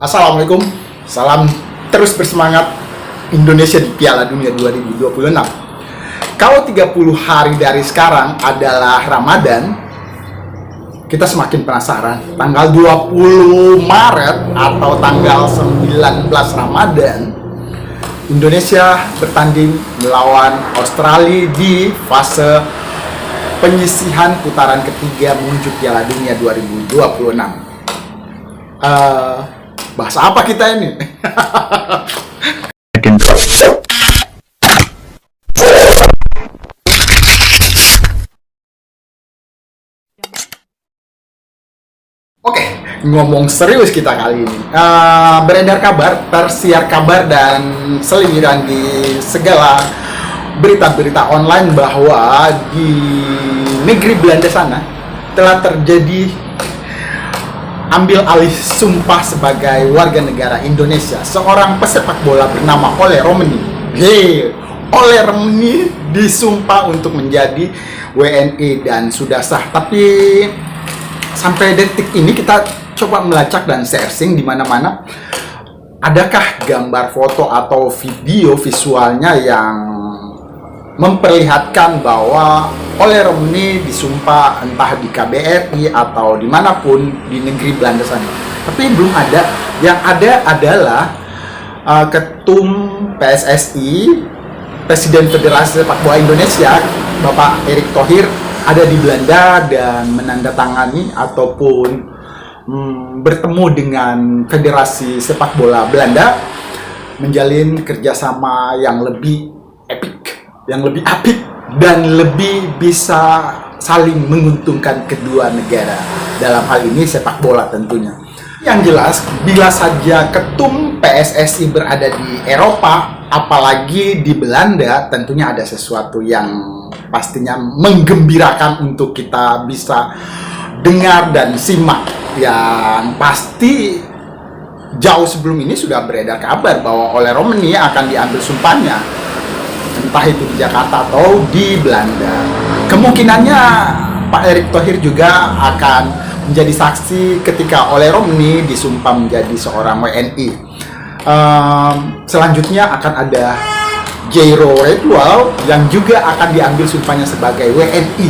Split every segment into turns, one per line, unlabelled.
Assalamualaikum, salam terus bersemangat Indonesia di Piala Dunia 2026. Kalau 30 hari dari sekarang adalah Ramadan, kita semakin penasaran tanggal 20 Maret atau tanggal 19 Ramadan Indonesia bertanding melawan Australia di fase penyisihan putaran ketiga menuju Piala Dunia 2026. Bahasa apa kita ini? Oke, ngomong serius kita kali ini. Beredar kabar, tersiar kabar dan seliwiran di segala berita-berita online bahwa di negeri Belanda sana telah terjadi ambil alih sumpah sebagai warga negara Indonesia seorang pesepak bola bernama Ole Romeni. Ole Romeni disumpah untuk menjadi WNI dan sudah sah. Tapi sampai detik ini kita coba melacak dan searching di mana-mana. Adakah gambar, foto atau video visualnya yang memperlihatkan bahwa Ole Romeni disumpah entah di KBRI atau dimanapun di negeri Belanda sana? Tapi belum ada. Yang ada adalah Ketum PSSI, Presiden Federasi Sepak Bola Indonesia, Bapak Erick Thohir ada di Belanda dan menandatangani ataupun bertemu dengan Federasi Sepak Bola Belanda menjalin kerjasama yang lebih epic, yang lebih apik dan lebih bisa saling menguntungkan kedua negara dalam hal ini sepak bola tentunya. Yang jelas, bila saja ketum PSSI berada di Eropa, apalagi di Belanda, tentunya ada sesuatu yang pastinya menggembirakan untuk kita bisa dengar dan simak. Yang pasti jauh sebelum ini sudah beredar kabar bahwa Ole Romeni akan diambil sumpahnya, entah itu di Jakarta atau di Belanda. Kemungkinannya Pak Erick Thohir juga akan menjadi saksi ketika Ole Romeni disumpah menjadi seorang WNI. Selanjutnya akan ada Jairo Redwall yang juga akan diambil sumpahnya sebagai WNI.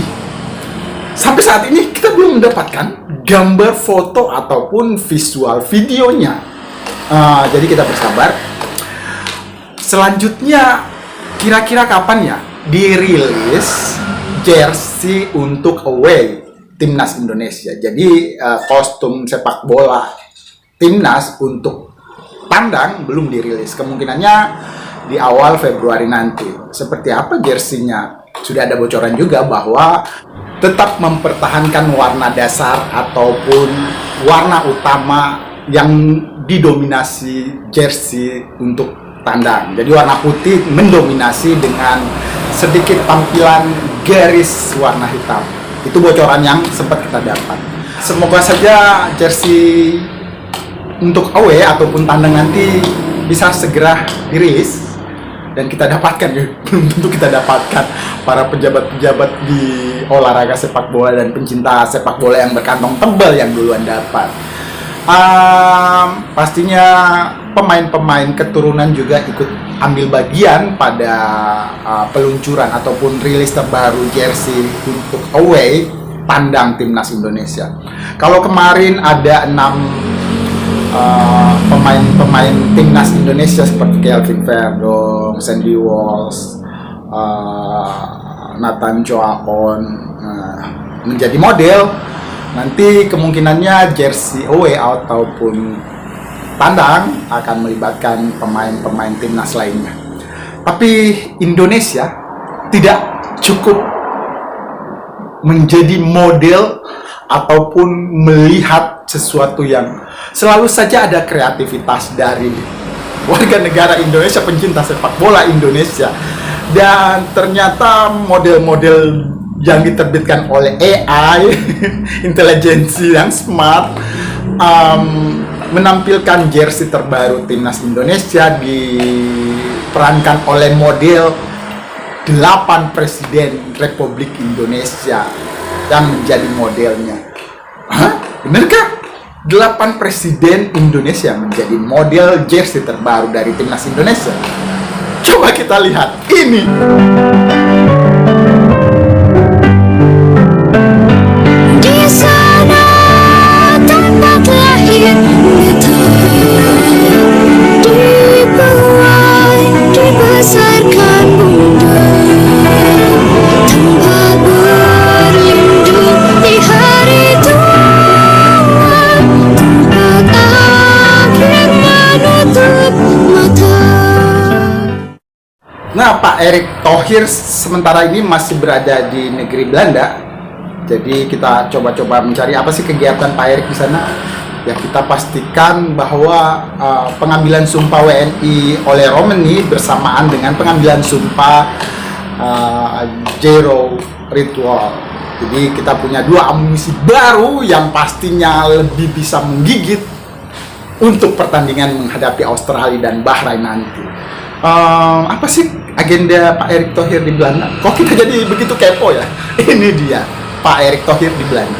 Sampai saat ini kita belum mendapatkan gambar, foto ataupun visual videonya. Jadi kita bersabar. Selanjutnya kira-kira kapan ya dirilis jersey untuk away timnas Indonesia? Jadi kostum sepak bola timnas untuk tandang belum dirilis. Kemungkinannya di awal Februari nanti. Seperti apa jersinya? Sudah ada bocoran juga bahwa tetap mempertahankan warna dasar ataupun warna utama yang didominasi jersey untuk tandang. Jadi warna putih mendominasi dengan sedikit tampilan garis warna hitam. Itu bocoran yang sempat kita dapat. Semoga saja jersey untuk away ataupun tandang nanti bisa segera dirilis dan kita dapatkan ya. Belum tentu kita dapatkan para pejabat-pejabat di olahraga sepak bola dan pencinta sepak bola yang berkantong tebal yang duluan dapat. Pastinya pemain-pemain keturunan juga ikut ambil bagian pada peluncuran ataupun rilis terbaru jersey untuk away tandang timnas Indonesia. Kalau kemarin ada 6 pemain-pemain timnas Indonesia seperti Kelvin Verdong, Sandy Walsh, Nathan Choaon menjadi model. Nanti kemungkinannya jersey away ataupun tandang akan melibatkan pemain-pemain timnas lainnya. Tapi Indonesia tidak cukup menjadi model ataupun melihat sesuatu yang selalu saja ada kreativitas dari warga negara Indonesia, pencinta sepak bola Indonesia. Dan ternyata model-model yang diterbitkan oleh AI, intelijensi yang smart, menampilkan jersey terbaru timnas Indonesia diperankan oleh model 8 Presiden Republik Indonesia yang menjadi modelnya. Hah? Bener kah? 8 presiden Indonesia menjadi model jersey terbaru dari timnas Indonesia. Coba kita lihat ini.
Di sana tempat lahir kita, dibuai, dibesarkan bunda, tempat berlindung di hari tua, tempat akhir menutup mata.
Nah, Pak Erick Thohir sementara ini masih berada di negeri Belanda. Jadi kita coba-coba mencari apa sih kegiatan Pak Erick di sana. Ya, kita pastikan bahwa pengambilan sumpah WNI oleh Romani bersamaan dengan pengambilan sumpah Jero Ritual. Jadi kita punya 2 amunisi baru yang pastinya lebih bisa menggigit untuk pertandingan menghadapi Australia dan Bahrain nanti. Apa sih agenda Pak Erick Thohir di Belanda? Kok kita jadi begitu kepo ya? Ini dia Pak Erick Thohir di Belanda.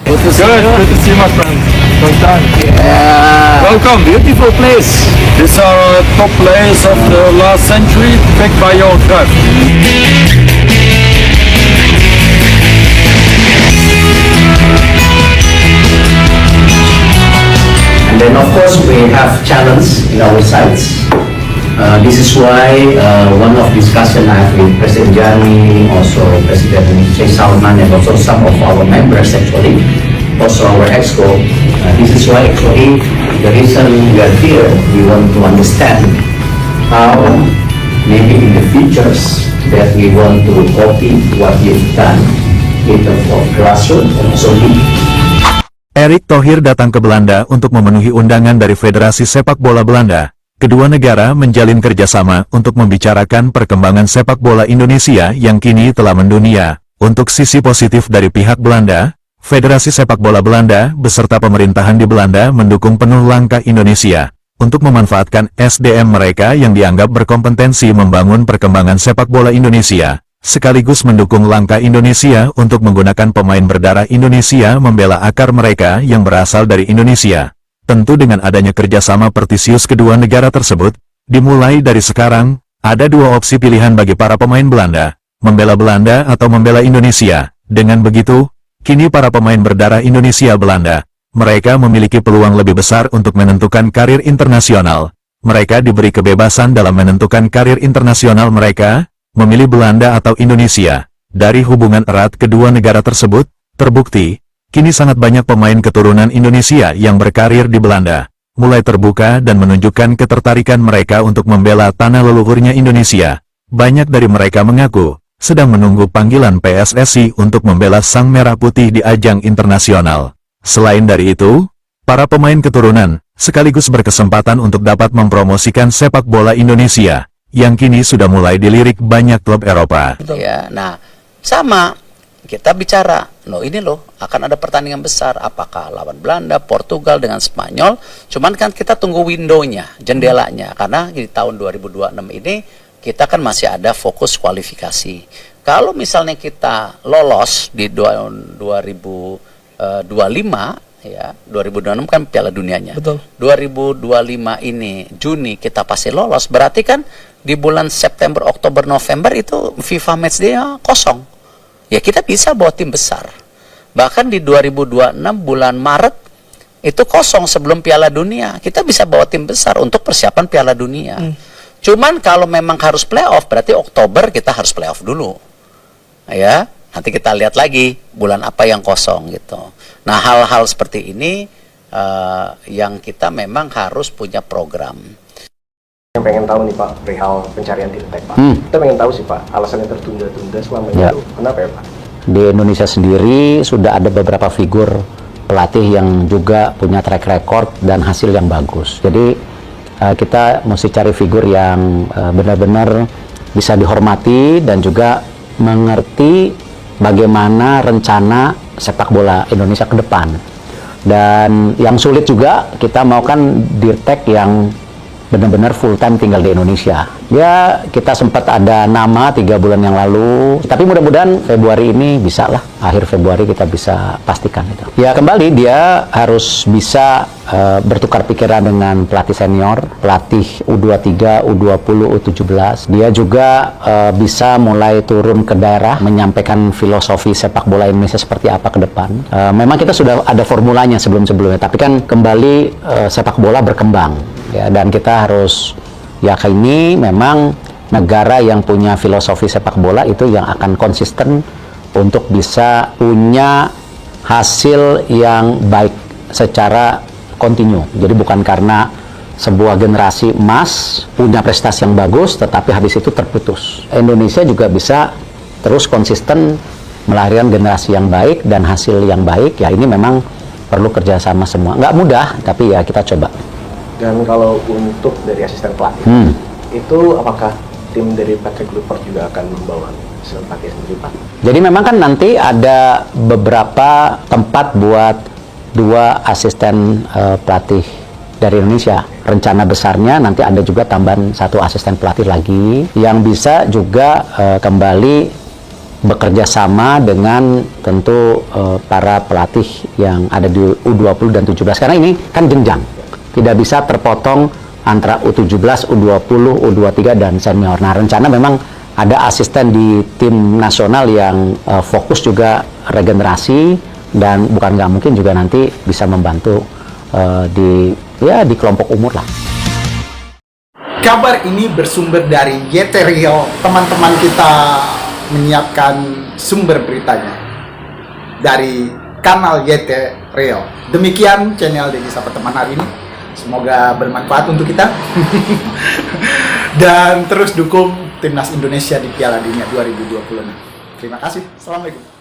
Good to see my friend. Long time.
Yeah.
Welcome, beautiful place. These are top players of the last century, picked by your club.
And then of course we have challenge in our sides. This is why one of discussion I have with President Jani, also President Sheikh Salman, and also some of our members actually, also our exco. This is why actually the reason we are here, we want to understand how maybe in the futures that we want to copy what you've done in terms of grassroots and also league.
Erick Thohir datang ke Belanda untuk memenuhi undangan dari Federasi Sepak Bola Belanda. Kedua negara menjalin kerjasama untuk membicarakan perkembangan sepak bola Indonesia yang kini telah mendunia. Untuk sisi positif dari pihak Belanda, Federasi Sepak Bola Belanda beserta pemerintahan di Belanda mendukung penuh langkah Indonesia untuk memanfaatkan SDM mereka yang dianggap berkompetensi membangun perkembangan sepak bola Indonesia, sekaligus mendukung langkah Indonesia untuk menggunakan pemain berdarah Indonesia membela akar mereka yang berasal dari Indonesia. Tentu dengan adanya kerjasama pertisius kedua negara tersebut, dimulai dari sekarang, ada 2 opsi pilihan bagi para pemain Belanda, membela Belanda atau membela Indonesia. Dengan begitu, kini para pemain berdarah Indonesia Belanda, mereka memiliki peluang lebih besar untuk menentukan karir internasional. Mereka diberi kebebasan dalam menentukan karir internasional mereka, memilih Belanda atau Indonesia. Dari hubungan erat kedua negara tersebut, terbukti, kini sangat banyak pemain keturunan Indonesia yang berkarir di Belanda, mulai terbuka dan menunjukkan ketertarikan mereka untuk membela tanah leluhurnya Indonesia. Banyak dari mereka mengaku sedang menunggu panggilan PSSI untuk membela Sang Merah Putih di ajang internasional. Selain dari itu, para pemain keturunan sekaligus berkesempatan untuk dapat mempromosikan sepak bola Indonesia, yang kini sudah mulai dilirik banyak klub Eropa.
Ya, nah, sama. Kita bicara, ini akan ada pertandingan besar, apakah lawan Belanda, Portugal dengan Spanyol, cuman kan kita tunggu window-nya, jendelanya, karena di tahun 2026 ini kita kan masih ada fokus kualifikasi. Kalau misalnya kita lolos di 2025, ya, 2026 kan Piala Dunianya.
Betul.
2025 ini Juni kita pasti lolos, berarti kan di bulan September, Oktober, November itu FIFA Matchday kosong. Ya kita bisa bawa tim besar. Bahkan di 2026 bulan Maret itu kosong sebelum Piala Dunia. Kita bisa bawa tim besar untuk persiapan Piala Dunia. Cuman kalau memang harus playoff, berarti Oktober kita harus playoff dulu. Ya, nanti kita lihat lagi bulan apa yang kosong gitu. Nah hal-hal seperti ini yang kita memang harus punya program.
Yang pengen tahu nih Pak, perihal pencarian Tirtek Pak. Kita pengen tahu sih Pak, alasan yang tertunda-tunda selama ini itu kenapa ya Pak?
Di Indonesia sendiri sudah ada beberapa figur pelatih yang juga punya track record dan hasil yang bagus. Jadi kita mesti cari figur yang benar-benar bisa dihormati dan juga mengerti bagaimana rencana sepak bola Indonesia ke depan. Dan yang sulit juga kita mau kan Dirtek yang benar-benar full time tinggal di Indonesia. Ya, kita sempat ada nama 3 bulan yang lalu, tapi mudah-mudahan Februari ini bisa lah, akhir Februari kita bisa pastikan itu. Ya, kembali dia harus bisa bertukar pikiran dengan pelatih senior, pelatih U23, U20, U17. Dia juga bisa mulai turun ke daerah, menyampaikan filosofi sepak bola Indonesia seperti apa ke depan. Memang kita sudah ada formulanya sebelum-sebelumnya, tapi kan kembali sepak bola berkembang. Ya, dan kita harus yakini memang negara yang punya filosofi sepak bola itu yang akan konsisten untuk bisa punya hasil yang baik secara kontinu. Jadi bukan karena sebuah generasi emas punya prestasi yang bagus tetapi habis itu terputus. Indonesia juga bisa terus konsisten melahirkan generasi yang baik dan hasil yang baik. Ya, ini memang perlu kerjasama semua. Nggak mudah, tapi ya kita coba.
Dan kalau untuk dari asisten pelatih, itu apakah tim dari Patrick Kluivert juga akan membawa asisten pelatih sendiri, Pak?
Jadi memang kan nanti ada beberapa tempat buat 2 asisten pelatih dari Indonesia. Rencana besarnya nanti ada juga tambahan 1 asisten pelatih lagi yang bisa juga kembali bekerja sama dengan tentu para pelatih yang ada di U20 dan 17. Karena ini kan jenjang. Tidak bisa terpotong antara U17, U20, U23, dan senior. Nah, rencana memang ada asisten di tim nasional yang fokus juga regenerasi, dan bukan nggak mungkin juga nanti bisa membantu di kelompok umur lah.
Kabar ini bersumber dari YT Real. Teman-teman kita menyiapkan sumber beritanya dari kanal YT Real. Demikian channel Deddy Sapa Teman hari ini. Semoga bermanfaat untuk kita. Dan terus dukung Timnas Indonesia di Piala Dunia 2026. Terima kasih. Assalamualaikum.